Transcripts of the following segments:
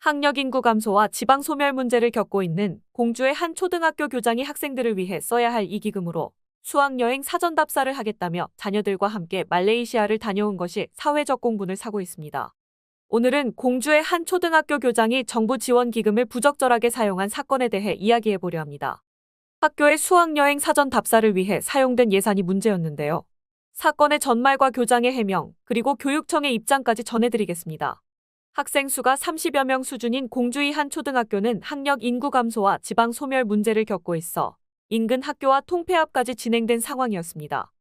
학력 인구 감소와 지방 소멸 문제를 겪고 있는 공주의 한 초등학교 교장이 학생들을 위해 써야 할 이 기금으로 수학여행 사전 답사를 하겠다며 자녀들과 함께 말레이시아를 다녀온 것이 사회적 공분을 사고 있습니다. 오늘은 공주의 한 초등학교 교장이 정부 지원 기금을 부적절하게 사용한 사건에 대해 이야기해보려 합니다. 학교의 수학여행 사전 답사를 위해 사용된 예산이 문제였는데요. 사건의 전말과 교장의 해명, 그리고 교육청의 입장까지 전해드리겠습니다. 학생 수가 30여 명 수준인 공주의 한 초등학교는 학력 인구 감소와 지방 소멸 문제를 겪고 있어 인근 학교와 통폐합까지 진행된 상황이었습니다.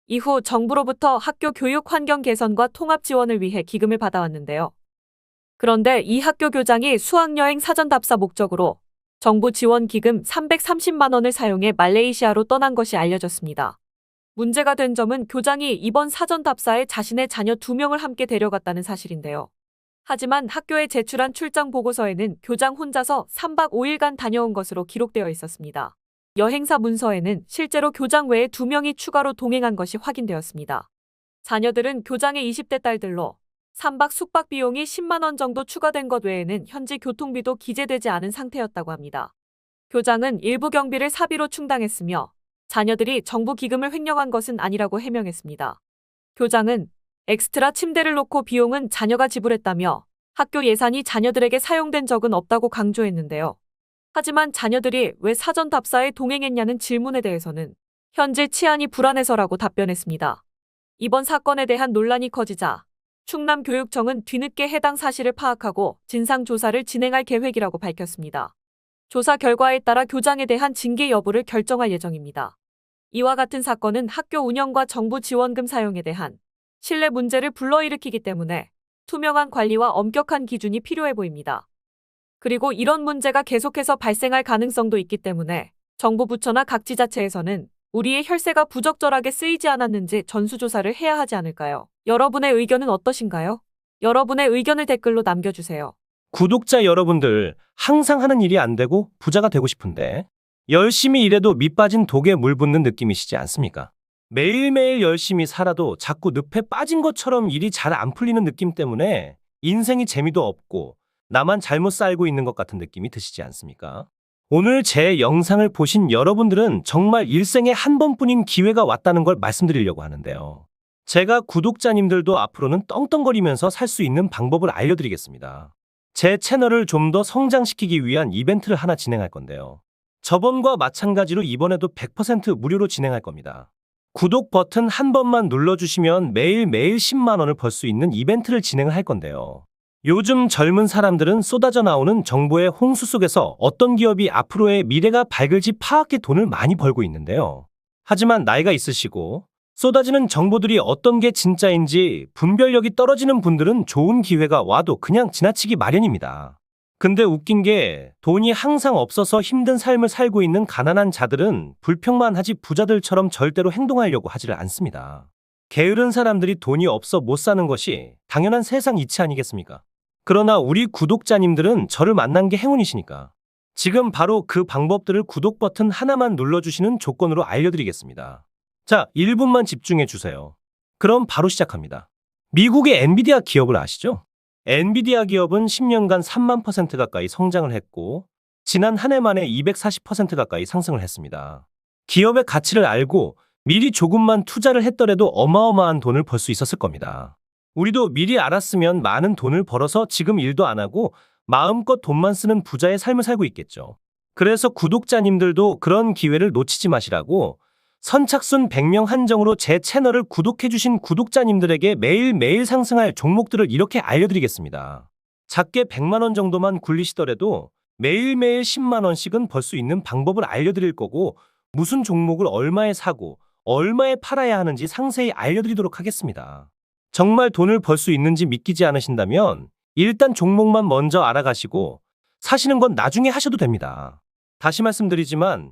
이후 정부로부터 학교 교육 환경 개선과 통합 지원을 위해 기금을 받아왔는데요. 그런데 이 학교 교장이 수학여행 사전 답사 목적으로 정부 지원 기금 330만 원을 사용해 말레이시아로 떠난 것이 알려졌습니다. 문제가 된 점은 교장이 이번 사전 답사에 자신의 자녀 2명을 함께 데려갔다는 사실인데요. 하지만 학교에 제출한 출장 보고서에는 교장 혼자서 3박 5일간 다녀온 것으로 기록되어 있었습니다. 여행사 문서에는 실제로 교장 외에 2명이 추가로 동행한 것이 확인되었습니다. 자녀들은 교장의 20대 딸들로 3박 숙박 비용이 10만 원 정도 추가된 것 외에는 현지 교통비도 기재되지 않은 상태였다고 합니다. 교장은 일부 경비를 사비로 충당했으며 자녀들이 정부 기금을 횡령한 것은 아니라고 해명했습니다. 교장은 엑스트라 침대를 놓고 비용은 자녀가 지불했다며 학교 예산이 자녀들에게 사용된 적은 없다고 강조했는데요. 하지만 자녀들이 왜 사전 답사에 동행했냐는 질문에 대해서는 현재 치안이 불안해서라고 답변했습니다. 이번 사건에 대한 논란이 커지자 충남교육청은 뒤늦게 해당 사실을 파악하고 진상조사를 진행할 계획이라고 밝혔습니다. 조사 결과에 따라 교장에 대한 징계 여부를 결정할 예정입니다. 이와 같은 사건은 학교 운영과 정부 지원금 사용에 대한 신뢰 문제를 불러일으키기 때문에 투명한 관리와 엄격한 기준이 필요해 보입니다. 그리고 이런 문제가 계속해서 발생할 가능성도 있기 때문에 정부 부처나 각 지자체에서는 우리의 혈세가 부적절하게 쓰이지 않았는지 전수조사를 해야 하지 않을까요? 여러분의 의견은 어떠신가요? 여러분의 의견을 댓글로 남겨주세요. 구독자 여러분들, 항상 하는 일이 안 되고 부자가 되고 싶은데 열심히 일해도 밑 빠진 독에 물 붓는 느낌이시지 않습니까? 매일매일 열심히 살아도 자꾸 늪에 빠진 것처럼 일이 잘 안 풀리는 느낌 때문에 인생이 재미도 없고 나만 잘못 살고 있는 것 같은 느낌이 드시지 않습니까? 오늘 제 영상을 보신 여러분들은 정말 일생에 한 번뿐인 기회가 왔다는 걸 말씀드리려고 하는데요. 제가 구독자님들도 앞으로는 떵떵거리면서 살 수 있는 방법을 알려드리겠습니다. 제 채널을 좀 더 성장시키기 위한 이벤트를 하나 진행할 건데요. 저번과 마찬가지로 이번에도 100% 무료로 진행할 겁니다. 구독 버튼 한 번만 눌러주시면 매일매일 10만 원을 벌 수 있는 이벤트를 진행을 할 건데요. 요즘 젊은 사람들은 쏟아져 나오는 정보의 홍수 속에서 어떤 기업이 앞으로의 미래가 밝을지 파악해 돈을 많이 벌고 있는데요. 하지만 나이가 있으시고 쏟아지는 정보들이 어떤 게 진짜인지 분별력이 떨어지는 분들은 좋은 기회가 와도 그냥 지나치기 마련입니다. 근데 웃긴 게 돈이 항상 없어서 힘든 삶을 살고 있는 가난한 자들은 불평만 하지 부자들처럼 절대로 행동하려고 하지를 않습니다. 게으른 사람들이 돈이 없어 못 사는 것이 당연한 세상 이치 아니겠습니까? 그러나 우리 구독자님들은 저를 만난 게 행운이시니까 지금 바로 그 방법들을 구독 버튼 하나만 눌러주시는 조건으로 알려드리겠습니다. 자, 1분만 집중해 주세요. 그럼 바로 시작합니다. 미국의 엔비디아 기업을 아시죠? 엔비디아 기업은 10년간 3만 % 가까이 성장을 했고 지난 한 해 만에 240% 가까이 상승을 했습니다. 기업의 가치를 알고 미리 조금만 투자를 했더라도 어마어마한 돈을 벌 수 있었을 겁니다. 우리도 미리 알았으면 많은 돈을 벌어서 지금 일도 안 하고 마음껏 돈만 쓰는 부자의 삶을 살고 있겠죠. 그래서 구독자님들도 그런 기회를 놓치지 마시라고 선착순 100명 한정으로 제 채널을 구독해주신 구독자님들에게 매일매일 상승할 종목들을 이렇게 알려드리겠습니다. 작게 100만 원 정도만 굴리시더라도 매일매일 10만 원씩은 벌 수 있는 방법을 알려드릴 거고 무슨 종목을 얼마에 사고 얼마에 팔아야 하는지 상세히 알려드리도록 하겠습니다. 정말 돈을 벌 수 있는지 믿기지 않으신다면 일단 종목만 먼저 알아가시고 사시는 건 나중에 하셔도 됩니다. 다시 말씀드리지만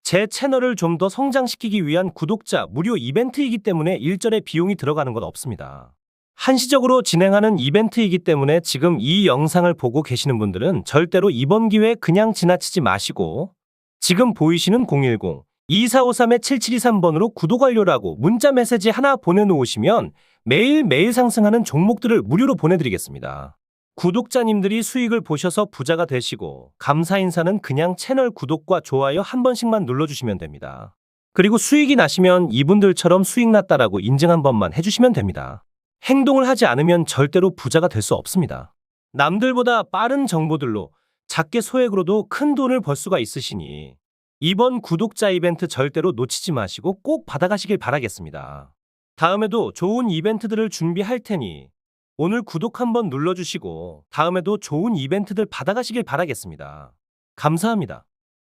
제 채널을 좀 더 성장시키기 위한 구독자 무료 이벤트이기 때문에 일절의 비용이 들어가는 건 없습니다. 한시적으로 진행하는 이벤트이기 때문에 지금 이 영상을 보고 계시는 분들은 절대로 이번 기회 그냥 지나치지 마시고 지금 보이시는 010-2453-7723번으로 구독 완료라고 문자 메시지 하나 보내놓으시면 매일매일 상승하는 종목들을 무료로 보내드리겠습니다. 구독자님들이 수익을 보셔서 부자가 되시고 감사 인사는 그냥 채널 구독과 좋아요 한 번씩만 눌러주시면 됩니다. 그리고 수익이 나시면 이분들처럼 수익 났다라고 인증 한 번만 해주시면 됩니다. 행동을 하지 않으면 절대로 부자가 될 수 없습니다. 남들보다 빠른 정보들로 작게 소액으로도 큰 돈을 벌 수가 있으시니 이번 구독자 이벤트 절대로 놓치지 마시고 꼭 받아가시길 바라겠습니다. 다음에도 좋은 이벤트들을 준비할 테니 오늘 구독 한번 눌러주시고 다음에도 좋은 이벤트들 받아가시길 바라겠습니다. 감사합니다.